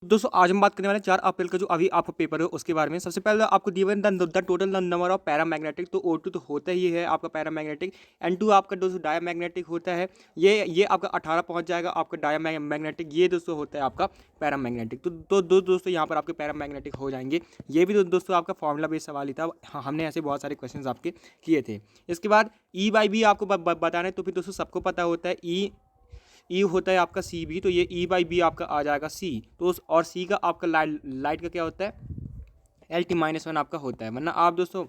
दोस्तों आज हम बात करने वाले हैं 4 अप्रैल का जो अभी आपका पेपर है उसके बारे में। सबसे पहले आपको given the total number of paramagnetic, तो O2 तो होता ही है आपका पैरामैग्नेटिक, N2 आपका दोस्तों डायमैग्नेटिक होता है। ये आपका 18 पहुंच जाएगा आपका डायमैग्नेटिक, ये दोस्तों होता है आपका पैरामैग्नेटिक। तो दोस्तों यहाँ पर आपके पैरामैग्नेटिक हो जाएंगे। ये भी दोस्तों आपका फॉर्मूला बेस्ड सवाल ही था। हाँ, हमने ऐसे बहुत सारे क्वेश्चन आपके किए थे। इसके बाद E/B आपको बताना है, तो फिर दोस्तों सबको पता होता है ई होता है आपका सी भी, तो ये E/B आपका आ जाएगा सी। तो और सी का आपका लाइट का क्या होता है, LT-1 आपका होता है, वरना आप दोस्तों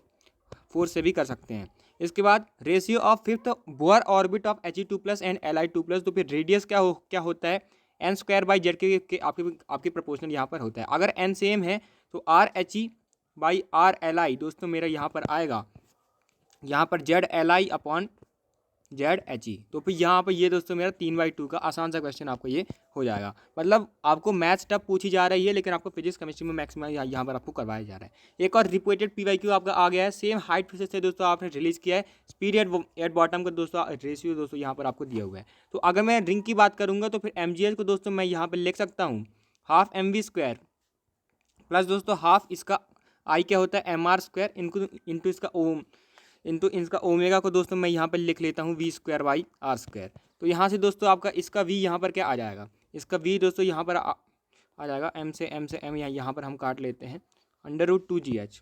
4 से भी कर सकते हैं। इसके बाद ratio of fifth Bohr orbit of He2+ and Li2+, तो फिर रेडियस क्या होता है, n² के आपके प्रोपोर्शनल यहाँ पर होता है। अगर n सेम है तो RHE/RLi दोस्तों मेरा यहाँ पर आएगा, यहाँ पर ZLi/ZHE। तो फिर यहाँ पर ये दोस्तों मेरा 3/2 का आसान सा क्वेश्चन आपको ये हो जाएगा। मतलब आपको मैथ्स टफ पूछी जा रही है, लेकिन आपको फिजिक्स केमिस्ट्री में मैक्सिमम यहाँ पर आपको करवाया जा रहा है। एक और रिपीटेड PYQ आपका आ गया है, सेम हाइट से दोस्तों आपने रिलीज किया है। स्पीड एट बॉटम का दोस्तों रेशियो दोस्तों यहाँ पर आपको दिया हुआ है। तो अगर मैं रिंग की बात करूँगा तो फिर MGH को दोस्तों मैं यहाँ पर लिख सकता हूँ ½ mv² प्लस दोस्तों हाफ इसका आई क्या होता है MR² इंटू इसका ओमेगा को दोस्तों मैं यहाँ पर लिख लेता हूँ V²/R²। तो यहाँ से दोस्तों आपका इसका V यहाँ पर क्या आ जाएगा, इसका V दोस्तों यहाँ पर आ जाएगा M से M यहाँ पर हम काट लेते हैं √2GH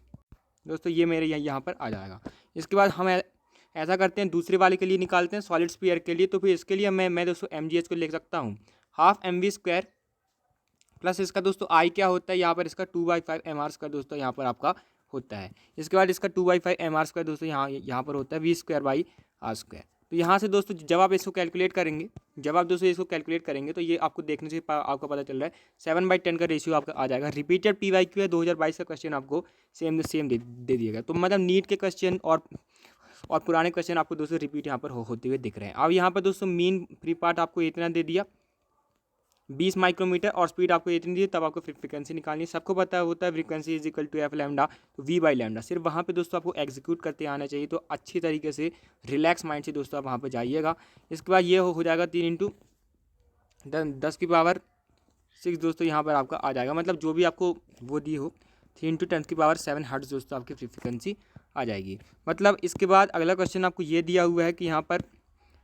दोस्तों, ये मेरे यहाँ पर आ जाएगा। इसके बाद हम ऐसा करते हैं, दूसरे वाले के लिए निकालते हैं सॉलिड स्फीयर के लिए। तो फिर इसके लिए मैं दोस्तों MGH को लिख सकता हूँ ½ mv² प्लस इसका दोस्तों आई क्या होता है, यहाँ पर इसका 2/5 mr² दोस्तों यहाँ पर आपका होता है। इसके बाद इसका 2/5 mr² दोस्तों यहाँ पर होता है V²/R²। तो यहाँ से दोस्तों जब आप इसको कैलकुलेट करेंगे तो ये आपको देखने से आपको पता चल रहा है 7/10 का रेशियो आपका आ जाएगा। रिपीटेड PYQ है, 2022 का क्वेश्चन आपको सेम दे दिएगा। तो मतलब नीट के क्वेश्चन और पुराने क्वेश्चन आपको दोस्तों रिपीट यहाँ पर होते हुए दिख रहे हैं। अब यहाँ पर दोस्तों मीन फ्री पार्ट आपको इतना दे दिया 20 माइक्रोमीटर और स्पीड आपको इतनी दी, तब आपको फ्रीक्वेंसी निकालनी है। सबको पता होता है फ्रीक्वेंसी = f लैम्डा, तो V/λ। सिर्फ वहाँ पे दोस्तों आपको एग्जीक्यूट करते आना चाहिए। तो अच्छी तरीके से रिलैक्स माइंड से दोस्तों आप वहाँ पे जाइएगा। इसके बाद ये हो जाएगा 3 × 10⁻6 दोस्तों यहाँ पर आपका आ जाएगा। मतलब जो भी आपको वो दी हो 3 × 10⁷ हर्ट्ज दोस्तों आपकी फ्रीक्वेंसी आ जाएगी। मतलब इसके बाद अगला क्वेश्चन आपको ये दिया हुआ है कि यहाँ पर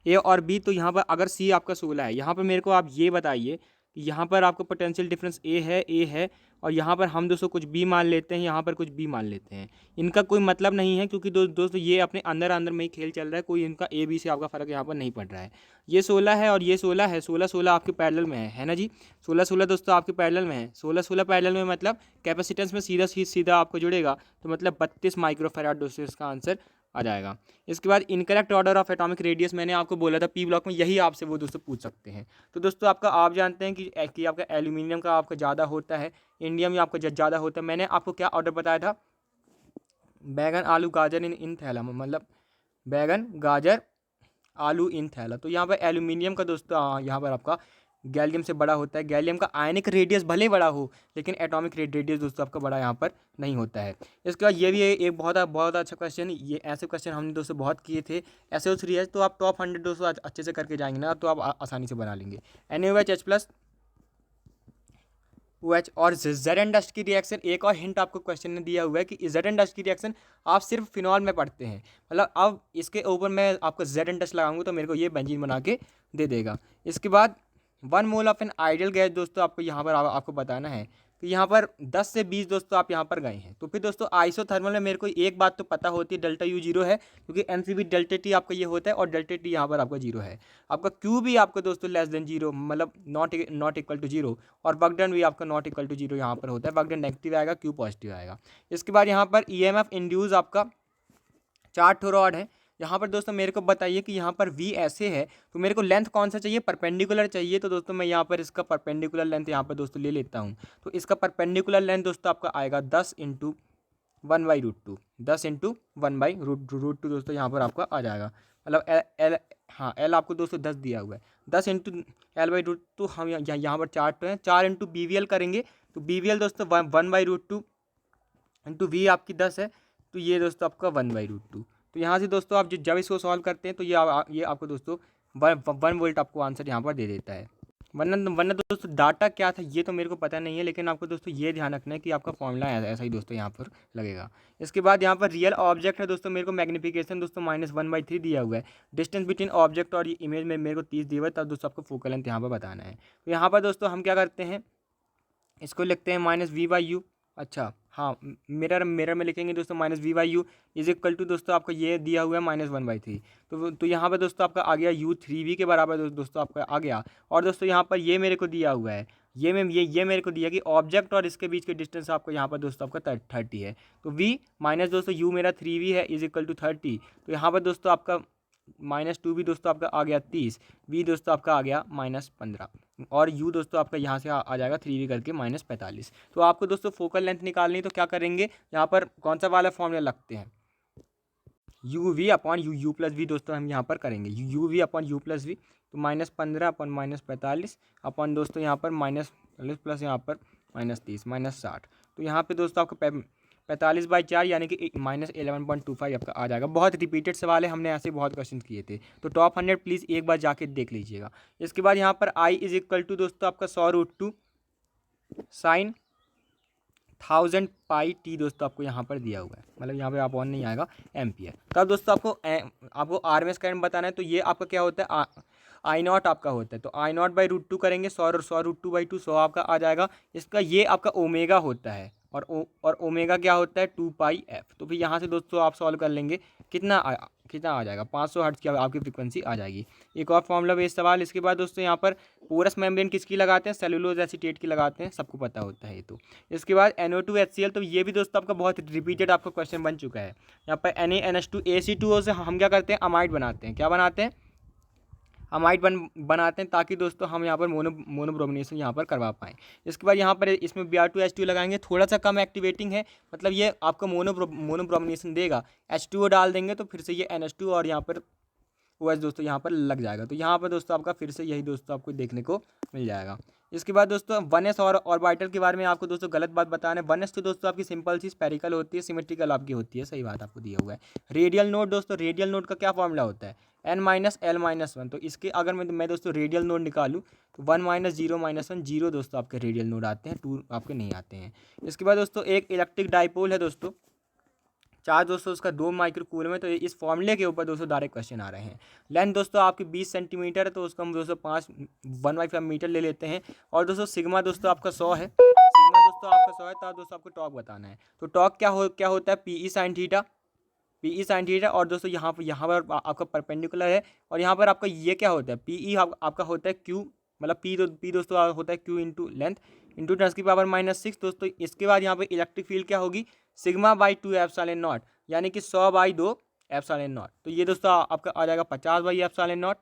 A और B, तो यहाँ पर अगर C आपका 16 है, यहाँ पर मेरे को आप ये बताइए कि यहाँ पर आपको पोटेंशियल डिफरेंस A है और यहाँ पर हम दोस्तों कुछ B मान लेते हैं, यहाँ पर कुछ B मान लेते हैं। इनका कोई मतलब नहीं है, क्योंकि दोस्तों ये अपने अंदर में ही खेल चल रहा है। कोई इनका A B से आपका फ़र्क यहाँ पर नहीं पड़ रहा है। ये 16 है और ये 16 है, 16 आपके पैरेलल में है ना जी। 16 दोस्तों आपके पैरेलल में है। 16 पैरेलल में मतलब कैपेसिटेंस में सीधा आपको जुड़ेगा, तो मतलब 32 माइक्रोफैराड दोस्तों इसका आंसर आ जाएगा। इसके बाद incorrect order of atomic radius मैंने आपको बोला था P ब्लॉक में, यही आपसे वो दोस्तों पूछ सकते हैं। तो दोस्तों आपका आप जानते हैं कि आपका एल्यूमिनियम का आपका ज़्यादा होता है, इंडियम में आपका ज़्यादा होता है। मैंने आपको क्या ऑर्डर बताया था, बैगन आलू गाजर इन थैला में, मतलब बैगन गाजर आलू इन थैला। तो यहाँ पर एल्यूमिनियम का दोस्तों यहाँ पर आपका गैलियम से बड़ा होता है। गैलियम का आयनिक रेडियस भले बड़ा हो, लेकिन एटॉमिक रेडियस दोस्तों आपका बड़ा यहाँ पर नहीं होता है। इसके बाद ये भी एक बहुत अच्छा क्वेश्चन, ये ऐसे क्वेश्चन हमने दोस्तों बहुत किए थे ऐसे सीरीज। तो आप टॉप 100 दोस्तों अच्छे से करके जाएंगे ना, तो आप आसानी से बना लेंगे। NaOH OH और जेड डस्ट की रिएक्शन, एक और हिंट आपको क्वेश्चन ने दिया हुआ है कि जेड डस्ट की रिएक्शन आप सिर्फ फिनॉल में पढ़ते हैं। मतलब अब इसके ऊपर मैं आपको जेड डस्ट लगाऊंगा तो मेरे को ये बेंजीन बना के दे देगा। इसके बाद 1 mole of an ideal gas दोस्तों आपको यहाँ पर आपको बताना है कि यहाँ पर 10 से 20 दोस्तों आप यहाँ पर गए हैं। तो फिर दोस्तों आइसोथर्मल में मेरे को एक बात तो पता होती है, ΔU 0 है, क्योंकि NCB ΔT आपका ये होता है और ΔT यहाँ पर आपका 0 है। आपका Q भी आपका दोस्तों <0, मतलब नॉट इक्वल टू 0, और वर्क डन भी आपका नॉट इक्वल टू 0 यहाँ पर होता है। वर्क डन नेगेटिव आएगा, Q पॉजिटिव आएगा। इसके बाद यहाँ पर EMF इंड्यूस आपका 4 ठो रॉड है। यहाँ पर दोस्तों मेरे को बताइए कि यहाँ पर V ऐसे है, तो मेरे को लेंथ कौन सा चाहिए, परपेंडिकुलर चाहिए। तो दोस्तों मैं यहाँ पर इसका परपेंडिकुलर लेंथ यहाँ पर दोस्तों ले लेता हूँ। तो इसका परपेंडिकुलर लेंथ दोस्तों आपका आएगा 10 × 1/√2, 10 × 1/√2 दोस्तों यहाँ पर आपका आ जाएगा। मतलब L आपको दोस्तों 10 दिया हुआ है, 10 × L/√2। तो हम यहाँ पर 4 तो हैं, 4 × BVL करेंगे तो BVL दोस्तों 1/√2 × V आपकी 10 है, तो ये दोस्तों आपका 1/√2। तो यहाँ से दोस्तों आप जब इसको सॉल्व करते हैं तो ये आपको दोस्तों 1 वोल्ट आपको आंसर यहाँ पर दे देता है। वरना वरना दोस्तों डाटा क्या था ये तो मेरे को पता नहीं है, लेकिन आपको दोस्तों ये ध्यान रखना है कि आपका फॉर्मूला ऐसा ही दोस्तों यहाँ पर लगेगा। इसके बाद यहाँ पर रियल ऑब्जेक्ट है दोस्तों, मेरे को मैग्निफिकेशन दोस्तों -1/3 दिया हुआ है। डिस्टेंस बिटवीन ऑब्जेक्ट और इमेज में मेरे को 30 दिया हुआ है, तब दोस्तों आपको फोकल लेंथ यहाँ पर बताना है। तो यहाँ पर दोस्तों हम क्या करते हैं, इसको लिखते हैं -v/u। अच्छा हाँ, मिरर में लिखेंगे दोस्तों -v/u इज इक्वल टू दोस्तों आपको ये दिया हुआ है -1/3। तो यहाँ पर दोस्तों आपका आ गया u3v के बराबर दोस्तों आपका आ गया। और दोस्तों यहाँ पर ये मेरे को दिया हुआ है, ये मेरे को दिया कि ऑब्जेक्ट और इसके बीच के डिस्टेंस आपको यहाँ पर दोस्तों आपका 30 है। तो v माइनस दोस्तों u मेरा 3v है इज इक्वल टू 30। तो यहाँ पर दोस्तों आपका -2 भी दोस्तों आपका आ गया 30, v दोस्तों आपका आ गया -15 और u दोस्तों आपका यहाँ से आ जाएगा 3v करके -45। तो आपको दोस्तों फोकल लेंथ निकालनी है, तो क्या करेंगे, यहाँ पर कौन सा वाला फॉर्मूला लगते हैं, u/u+v दोस्तों हम यहाँ पर करेंगे u/u+v। तो -15 अपन -45 अपन दोस्तों यहाँ पर -40 प्लस यहाँ पर -30 -60। तो यहाँ पे दोस्तों आपको 45/4 यानी कि -11.25 आपका आ जाएगा। बहुत रिपीटेड सवाल है, हमने ऐसे बहुत क्वेश्चन किए थे। तो टॉप 100 प्लीज़ एक बार जाके देख लीजिएगा। इसके बाद यहाँ पर i इज इक्वल टू दोस्तों आपका 100√2 sin 1000 पाई टी दोस्तों आपको यहाँ पर दिया हुआ है, मतलब यहाँ पे आप ऑन नहीं आएगा एम्पियर। तब दोस्तों आपको RMS करंट बताना है, तो ये आपका क्या होता है, I0 आपका होता है। तो I0/√2 करेंगे, 100√2/2 100 आपका आ जाएगा। इसका ये आपका ओमेगा होता है और ओमेगा क्या होता है 2πf। तो फिर यहाँ से दोस्तों आप सॉल्व कर लेंगे, कितना आ जाएगा 500 हर्ट्ज की आपकी फ्रीक्वेंसी आ जाएगी। एक और फॉर्मूला बेस्ड सवाल। इसके बाद दोस्तों यहाँ पर पोरस मेम्ब्रेन किसकी लगाते हैं, सेलुलोज एसीटेट की लगाते हैं, सबको पता होता है ये तो। इसके बाद NO2HCl, तो ये भी दोस्तों आपका बहुत रिपीटेड आपका क्वेश्चन बन चुका है। यहाँ पर NaNH2AC2O से हम क्या करते हैं, अमाइड बनाते हैं। क्या बनाते हैं, अमाइड बनाते हैं, ताकि दोस्तों हम यहाँ पर मोनोब्रोमिनेशन यहाँ पर करवा पाएँ। इसके बाद यहाँ पर इसमें Br2H2 लगाएंगे, थोड़ा सा कम एक्टिवेटिंग है, मतलब ये आपको मोनोब्रोमिनेशन देगा। H2O डाल देंगे तो फिर से ये NH2 और यहाँ पर OH दोस्तों यहाँ पर लग जाएगा। तो यहाँ पर दोस्तों आपका फिर से यही दोस्तों आपको देखने को मिल जाएगा। इसके बाद दोस्तों 1s और ऑर्बिटल के बारे में आपको दोस्तों गलत बात बताना है। 1s तो दोस्तों आपकी सिंपल सी स्पेरिकल होती है, सिमेट्रिकल आपकी होती है, सही बात आपको दिया हुआ है। रेडियल नोड दोस्तों, रेडियल नोड का क्या फॉर्मूला होता है, n-l-1। तो इसके अगर मैं दोस्तों रेडियल नोड निकालूँ तो 1 - 0 - 1 0 दोस्तों आपके रेडियल नोड आते हैं, 2 आपके नहीं आते हैं। इसके बाद दोस्तों एक इलेक्ट्रिक डाइपोल है दोस्तों, चार्ज दोस्तों उसका 2 माइक्रोकूलम है। तो इस फॉर्मूले के ऊपर दोस्तों डायरेक्ट क्वेश्चन आ रहे हैं। लेंथ दोस्तों आपकी 20 सेंटीमीटर है, तो उसको हम दोस्तों 1/5 मीटर ले लेते हैं। और दोस्तों सिग्मा दोस्तों आपका 100 है, सिग्मा दोस्तों आपका 100 है, तब दोस्तों आपको टॉर्क बताना है। तो टॉर्क क्या होता है, PE sin थीटा। और दोस्तों यहाँ पर आपका परपेंडिकुलर है, और यहाँ पर आपका ये क्या होता है, PE आपका होता है Q, मतलब P दोस्तों होता है Q इंटू लेंथ इंटू 10⁻⁻6 दोस्तों। इसके बाद यहाँ पे इलेक्ट्रिक फील्ड क्या होगी, σ/2 ε0, यानी कि 100/2 ε0। तो ये दोस्तों आपका आ जाएगा 50/ε0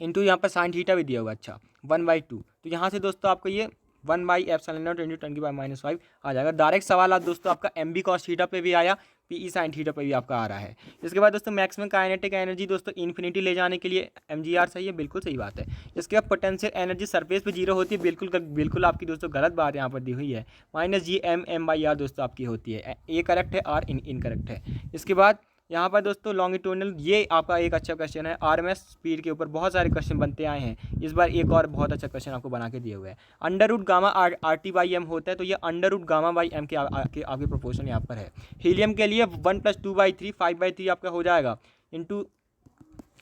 इंटू यहाँ पर साइन थीटा भी दिया हुआ, अच्छा 1/2। तो यहाँ से दोस्तों आपको ये 1/ε0 इंटू 10⁻⁵ आ जाएगा। डायरेक्ट सवाल आप दोस्तों आपका MB cos थीटा पे भी आया, PE sin थीटा पे भी आपका आ रहा है। इसके बाद दोस्तों मैक्सिमम काइनेटिक एनर्जी दोस्तों इन्फिनिटी ले जाने के लिए MGR सही है, बिल्कुल सही बात है। इसके बाद पोटेंशियल एनर्जी सरफेस पे 0 होती है, बिल्कुल आपकी दोस्तों गलत बात यहाँ पर दी हुई है, -GM/m/r दोस्तों आपकी होती है। ए करेक्ट है, R इनकरेक्ट है। इसके बाद यहाँ पर दोस्तों लॉन्गिट्यूडनल, ये आपका एक अच्छा क्वेश्चन है। RMS स्पीड के ऊपर बहुत सारे क्वेश्चन बनते आए हैं, इस बार एक और बहुत अच्छा क्वेश्चन आपको बना के दिए हुए हैं। √γ/RT/m होता है, तो ये √γ/m के आगे प्रोपोर्शन यहाँ पर है। हीलियम के लिए 1 + 2/3 5/3 आपका हो जाएगा, इंटू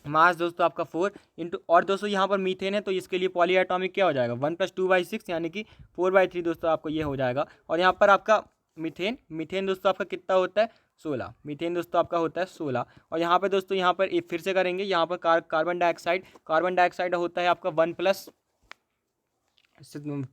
मास दोस्तों आपका 4 इंटू, और दोस्तों यहाँ पर मीथेन है, तो इसके लिए पॉली एटॉमिक क्या हो जाएगा, 1 + 2/6 यानी कि 4/3 दोस्तों आपको ये हो जाएगा। और यहाँ पर आपका मीथेन दोस्तों आपका कितना होता है, 16। मीथेन दोस्तों आपका होता है 16। और यहाँ पर दोस्तों यहाँ पर फिर से करेंगे, यहाँ पर कार्बन डाइऑक्साइड होता है आपका 1 +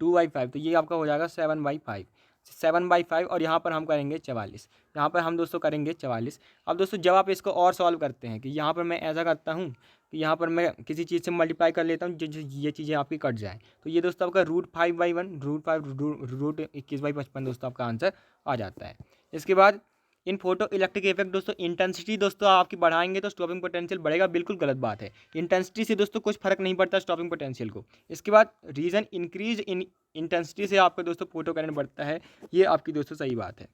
2/5, तो ये आपका हो जाएगा 7/5। और यहाँ पर हम करेंगे 44, यहाँ पर हम दोस्तों करेंगे 44। अब दोस्तों जब आप इसको और सॉल्व करते हैं कि यहाँ पर मैं ऐसा करता हूँ कि यहाँ पर मैं किसी चीज़ से मल्टीप्लाई कर लेता हूँ जो ये चीज़ें आपकी कट जाएँ, तो ये दोस्तों आपका √5/1 √21/55 दोस्तों आपका आंसर आ जाता है। इसके बाद इन फोटो इलेक्ट्रिक इफेक्ट दोस्तों इंटेंसिटी दोस्तों आपकी बढ़ाएंगे तो स्टॉपिंग पोटेंशियल बढ़ेगा, बिल्कुल गलत बात है। इंटेंसिटी से दोस्तों कुछ फर्क नहीं पड़ता स्टॉपिंग पोटेंशियल को। इसके बाद रीजन इंक्रीज इन इंटेंसिटी से आपका दोस्तों फोटो करंट बढ़ता है, ये आपकी दोस्तों सही बात है।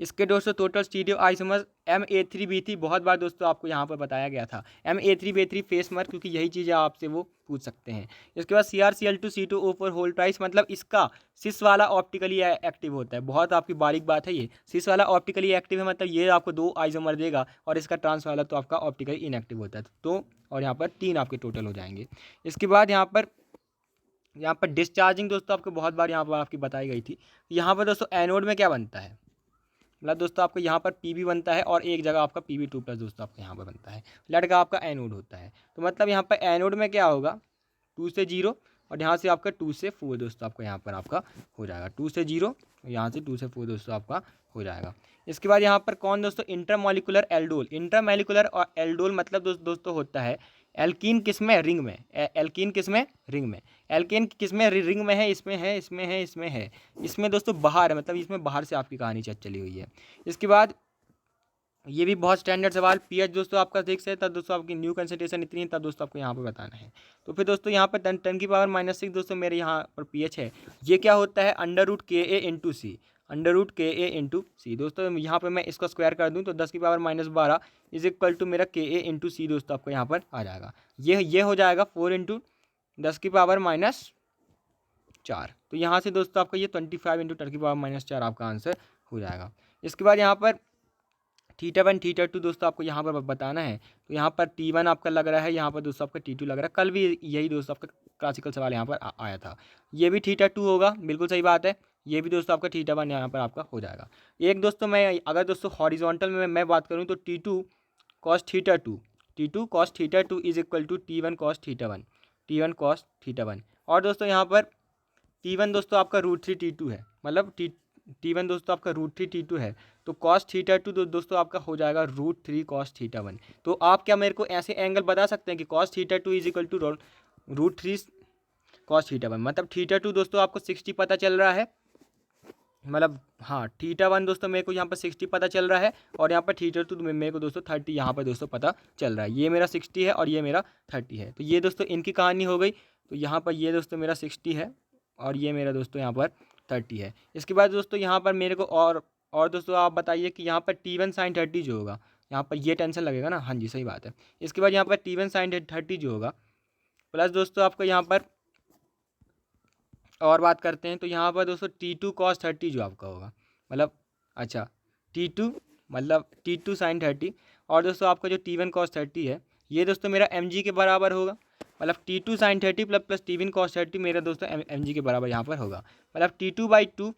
इसके दोस्तों टोटल स्टीरियो आइसोमर्स Ma3B3 बहुत बार दोस्तों आपको यहाँ पर बताया गया था, Ma3B3 फेस मर, क्योंकि यही चीज़ें आपसे वो पूछ सकते हैं। इसके बाद CrCl2C2O4 होल ट्वाइस, मतलब इसका सिस वाला ऑप्टिकली एक्टिव होता है। बहुत आपकी बारीक बात है, ये सिस वाला ऑप्टिकली एक्टिव है, मतलब ये आपको 2 आइसोमर देगा, और इसका ट्रांस वाला तो आपका ऑप्टिकली इनएक्टिव होता है। तो और यहाँ पर 3 आपके टोटल हो जाएंगे। इसके बाद यहाँ पर डिस्चार्जिंग दोस्तों आपको बहुत बार यहाँ पर आपकी बताई गई थी। यहाँ पर दोस्तों एनोड में क्या बनता है, मतलब दोस्तों आपको यहाँ पर Pb बनता है और एक जगह आपका Pb2+ दोस्तों आपको यहाँ पर बनता है, लड़का आपका एनोड होता है। तो मतलब यहाँ पर एनोड में क्या होगा, 2 से 0, और यहाँ से आपका 2 से 4 दोस्तों आपका यहाँ पर आपका हो जाएगा, 2 से 0, यहाँ से 2 से 4 दोस्तों आपका हो जाएगा। इसके बाद यहाँ पर कौन दोस्तों, इंटरमॉलिकुलर एल्डोल। इंटरमॉलिकुलर और एल्डोल मतलब दोस्तों होता है एल्कीन किस में, रिंग में। एल्कीन किस में, रिंग में। एल्केन किस में, रिंग में है, इसमें है, इसमें है, इसमें है, इसमें दोस्तों बाहर है, मतलब इसमें बाहर से आपकी कहानी चली हुई है। इसके बाद ये भी बहुत स्टैंडर्ड सवाल, पीएच दोस्तों आपका 6 है, तब दोस्तों आपकी न्यू कंसंट्रेशन इतनी है, तब दोस्तों आपको यहाँ पर बताना है। तो फिर दोस्तों यहाँ पर 10⁻⁻6 दोस्तों मेरे यहाँ पर पीएच है। ये क्या होता है, √Ka/C, √Ka/C दोस्तों। यहाँ पर मैं इसको स्क्वायर कर दूँ तो 10⁻12 इज इक्वल टू मेरा Ka/C दोस्तों आपको यहाँ पर आ जाएगा। ये हो जाएगा 4 × 10⁻⁻4। तो यहाँ से दोस्तों आपका ये 25 × 10⁻⁻4 आपका आंसर हो जाएगा। इसके बाद यहाँ पर θ1 θ2 दोस्तों आपको यहाँ पर बताना है। तो यहाँ पर T1 आपका लग रहा है, यहाँ पर दोस्तों आपका T2 लग रहा है। कल भी यही दोस्तों आपका क्लासिकल सवाल यहाँ पर आया था। ये भी θ2 होगा, बिल्कुल सही बात है। ये भी दोस्तों आपका θ1 यहाँ पर आपका हो जाएगा। एक दोस्तों मैं अगर दोस्तों हॉरिजॉन्टल में मैं बात करूँ तो T2 cos θ2 is equal to T1 cos θ1 और दोस्तों यहाँ पर T1 दोस्तों आपका √3 T2 है, मतलब T1 दोस्तों आपका √3 T2 है। तो cos θ2 दोस्तों आपका हो जाएगा √3 cos θ1। तो आप क्या मेरे को ऐसे एंगल बता सकते हैं कि cos θ2 is equal to √3 cos θ1, मतलब θ2 दोस्तों आपको 60 पता चल रहा है, मतलब हाँ θ1 दोस्तों मेरे को यहाँ पर 60 पता चल रहा है, और यहाँ पर θ2 मेरे को दोस्तों 30 यहाँ पर दोस्तों पता चल रहा है। ये मेरा 60 है और ये मेरा 30 है। तो ये दोस्तों इनकी कहानी हो गई। तो यहाँ पर ये दोस्तों मेरा 60 है और ये मेरा दोस्तों यहाँ पर 30 है। इसके बाद दोस्तों यहाँ पर मेरे को और दोस्तों आप बताइए कि यहाँ पर T1 sin 30 जो होगा, यहाँ पर ये टेंशन लगेगा ना, हाँ जी सही बात है। इसके बाद यहाँ पर T1 sin 30 जो होगा, प्लस दोस्तों आपको यहाँ पर और बात करते हैं। तो यहाँ पर दोस्तों T2 cos 30 जो आपका होगा, मतलब अच्छा T2 मतलब T2 sin 30, और दोस्तों आपका जो T1 cos 30 है ये दोस्तों मेरा mg के बराबर होगा, मतलब T2 sin 30 plus T1 cos 30 मेरा दोस्तों mg के बराबर यहाँ पर होगा, मतलब T2/2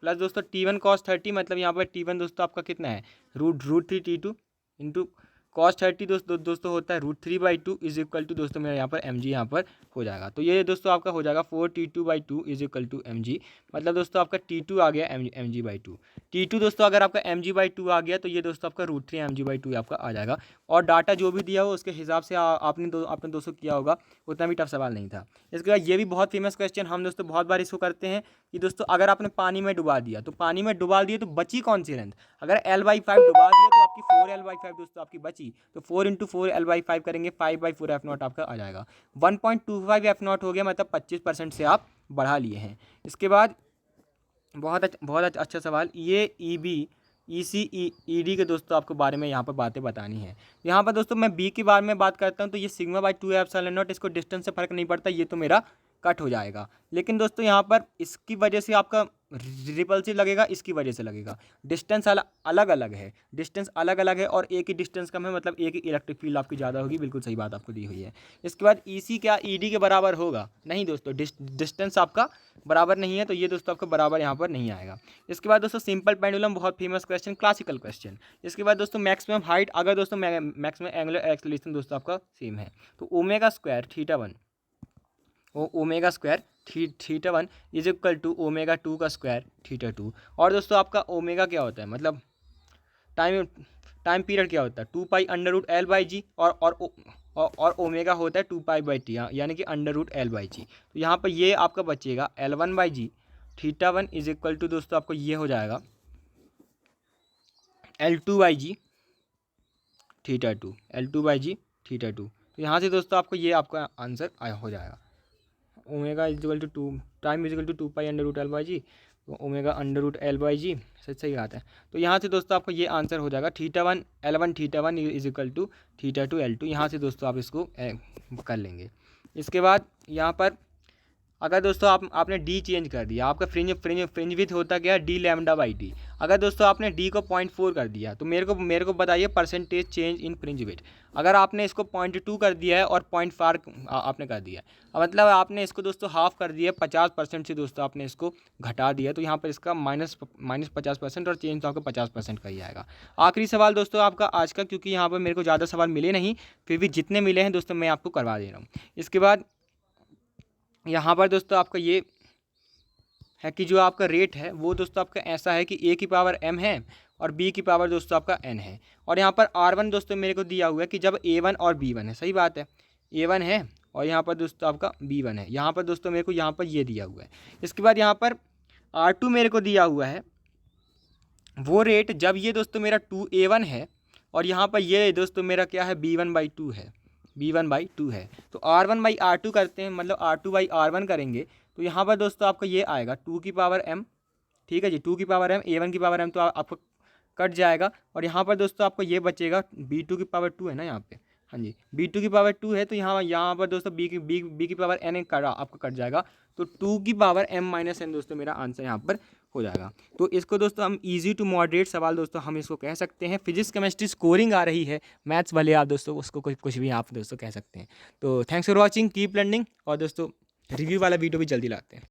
प्लस दोस्तों T1 cos 30, मतलब यहाँ पर T1 दोस्तों आपका कितना है, √3 T2 इंटू cos 30 दोस्तों होता है √3/2 इज इक्वल टू दोस्तों मेरा यहाँ पर mg यहाँ पर हो जाएगा। तो ये दोस्तों आपका हो जाएगा 4T2/2 is equal to mg, मतलब दोस्तों आपका T2 आ गया mg/2। T2 दोस्तों अगर आपका mg/2 आ गया तो ये दोस्तों आपका √3 mg/2 आपका आ जाएगा। और डाटा जो भी दिया हो उसके हिसाब से आपने दोस्तों किया होगा, उतना भी टफ सवाल नहीं था। इसके बाद ये भी बहुत फेमस क्वेश्चन हम दोस्तों बहुत बार इसको करते हैं कि दोस्तों अगर आपने पानी में डुबा दिया, तो पानी में डुबा दिए तो बची कौन सी लेंथ, अगर L/5 डुबा दिया तो आपकी 4L/5 दोस्तों आपकी बची, तो 4 × 4L/5 करेंगे, 5/4 F0 आपका आ जाएगा। 1.25 F0 हो गया, मतलब 25% से आप बढ़ा लिए हैं। इसके बाद बहुत अच्छा सवाल, ये EB EC ED के दोस्तों आपको बारे में यहाँ पर बातें बतानी है। यहाँ पर दोस्तों मैं B के बारे में बात करता हूँ, तो ये σ/2ε0, इसको डिस्टेंस से फर्क नहीं पड़ता, ये तो मेरा कट हो जाएगा। लेकिन दोस्तों यहाँ पर इसकी वजह से आपका रिपल्सिव लगेगा, इसकी वजह से लगेगा, डिस्टेंस अलग अलग है, डिस्टेंस अलग अलग है, और एक ही डिस्टेंस कम है, मतलब एक ही इलेक्ट्रिक फील्ड आपकी ज़्यादा होगी, बिल्कुल सही बात आपको दी हुई है। इसके बाद EC क्या ED के बराबर होगा, नहीं दोस्तों, डिस्टेंस आपका बराबर नहीं है, तो ये दोस्तों आपका बराबर यहाँ पर नहीं आएगा। इसके बाद दोस्तों सिंपल पेंडुलम, बहुत फेमस क्वेश्चन, क्लासिकल क्वेश्चन। इसके बाद दोस्तों मैक्सिमम हाइट, अगर दोस्तों मैक्सिमम एंगुलर एक्सेलरेशन दोस्तों आपका सेम है, तो ω² θ1 इज इक्वल टू ω2² θ2। और दोस्तों आपका ओमेगा क्या होता है, मतलब टाइम पीरियड क्या होता है, 2π√L/g, और ओमेगा होता है 2π/t, यानी कि √L/g। तो यहाँ पर ये आपका बचेगा L1/g θ1 इज इक्वल टू दोस्तों आपको ये हो जाएगा L2/g θ2। तो यहाँ से दोस्तों आपको ये आपका आंसर हो जाएगा, omega is equal to time equal to 2π√L/g, तो ओमेगा √L/g, सही आता है। तो यहाँ से दोस्तों आपको ये आंसर हो जाएगा θ1 L1 θ1 इजिकल टू θ2 L2। यहाँ से दोस्तों आप इसको कर लेंगे। इसके बाद यहाँ पर अगर दोस्तों आपने डी चेंज कर दिया, आपका फ्रिंज विथ होता क्या डी λ/d। अगर दोस्तों आपने डी को 0.4 कर दिया तो मेरे को बताइए percentage change in fringe with. अगर आपने इसको 0.2 कर दिया है और 0.4 आपने कर दिया है, मतलब आपने इसको दोस्तों हाफ कर दिया, 50% से दोस्तों आपने इसको घटा दिया, तो यहाँ पर इसका माइनस 50% और चेंज तो आपका 50% का ही आएगा। आखिरी सवाल दोस्तों आपका आज का, क्योंकि यहाँ पर मेरे को ज़्यादा सवाल मिले नहीं, फिर भी जितने मिले हैं दोस्तों मैं आपको करवा दे रहा हूँ। इसके बाद यहाँ पर दोस्तों आपका ये है कि जो आपका रेट है वो दोस्तों आपका ऐसा है कि a की पावर m है और b की पावर दोस्तों आपका n है। और यहाँ पर r1 दोस्तों मेरे को दिया हुआ है कि जब a1 और b1 है, सही बात है, a1 है और यहाँ पर दोस्तों आपका b1 है। यहाँ पर दोस्तों मेरे को यहाँ पर ये दिया हुआ है। इसके बाद यहाँ पर r2 मेरे को दिया हुआ है वो रेट जब ये दोस्तों मेरा 2a1 है और यहाँ पर ये दोस्तों मेरा क्या है b1/2 है, b1/2 है। तो r1/r2 करते हैं, मतलब r2/r1 करेंगे तो यहाँ पर दोस्तों आपका ये आएगा 2 की पावर m, ठीक है जी, 2 की पावर m, a1 की पावर m तो आपको कट जाएगा और यहाँ पर दोस्तों आपको ये बचेगा b2 की पावर 2 है ना यहाँ पे, हाँ जी b2 की पावर 2 है, तो यहाँ पर दोस्तों b की पावर n आपको कट जाएगा, तो 2 की पावर m-n दोस्तों मेरा आंसर यहाँ पर हो जाएगा। तो इसको दोस्तों हम इजी टू मॉडरेट सवाल दोस्तों हम इसको कह सकते हैं। फिजिक्स केमिस्ट्री स्कोरिंग आ रही है, मैथ्स वाले आप दोस्तों उसको कुछ भी आप दोस्तों कह सकते हैं। तो thanks for watching, keep learning, और दोस्तों रिव्यू वाला वीडियो भी जल्दी लाते हैं।